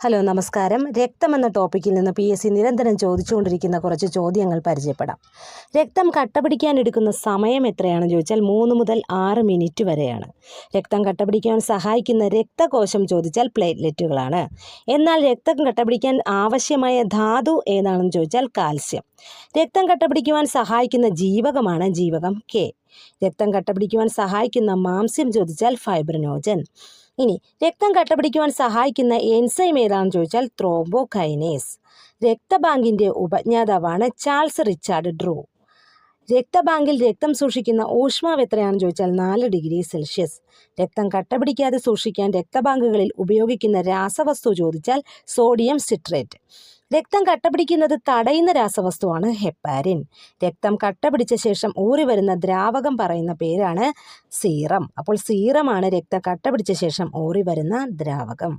Hello നമസ്കാരം. രക്തം എന്ന ടോപ്പിക്കിൽ നിന്ന് PSC നിരന്തരം ചോദിച്ചുകൊണ്ടിരിക്കുന്ന കുറച്ച് ചോദ്യങ്ങൾ പരിചയപ്പെടാം. രക്തം കട്ടപിടിക്കാൻ എടുക്കുന്ന സമയം എത്രയാണെന്ന് ചോദിച്ചാൽ 3 മുതൽ 6 മിനിറ്റ് വരെയാണ്. രക്തം കട്ടപിടിക്കാൻ സഹായിക്കുന്ന രക്തകോശം ചോദിച്ചാൽ പ്ലേറ്റ്ലെറ്റുകളാണ്. എന്നാൽ രക്തം കട്ടപിടിക്കാൻ ആവശ്യമായ ധാതു ഏതാണെന്ന് ചോദിച്ചാൽ കാൽസ്യം. രക്തം കട്ടപിടിക്കുവാൻ സഹായിക്കുന്ന ജീവകമാണ് ജീവകം K. രക്തം കട്ടപിടിക്കുവാൻ സഹായിക്കുന്ന മാംസ്യം ചോദിച്ചാൽ ഫൈബ്രിനോജൻ. ഇനി രക്തം കട്ടപിടിക്കുവാൻ സഹായിക്കുന്ന എൻസൈം ഏതാണെന്ന് ചോദിച്ചാൽ ത്രോംബോകൈനേസ്. രക്തബാങ്കിൻ്റെ ഉപജ്ഞാതാവാണ് ചാൾസ് റിച്ചാർഡ് ഡ്രൂ. രക്തബാങ്കിൽ രക്തം സൂക്ഷിക്കുന്ന ഊഷ്മാവ് എത്രയാണെന്ന് ചോദിച്ചാൽ 4 ഡിഗ്രി സെൽഷ്യസ്. രക്തം കട്ടപിടിക്കാതെ സൂക്ഷിക്കാൻ രക്തബാങ്കുകളിൽ ഉപയോഗിക്കുന്ന രാസവസ്തു ചോദിച്ചാൽ സോഡിയം സിട്രേറ്റ്. രക്തം കട്ടപിടിക്കുന്നത് തടയുന്ന രാസവസ്തുവാണ് ഹെപ്പാരിൻ. രക്തം കട്ടപിടിച്ച ശേഷം ഊറി വരുന്ന ദ്രാവകം പറയുന്ന പേരാണ് സീറം. അപ്പോൾ സീറമാണ് രക്തം കട്ടപിടിച്ച ശേഷം ഊറി വരുന്ന ദ്രാവകം.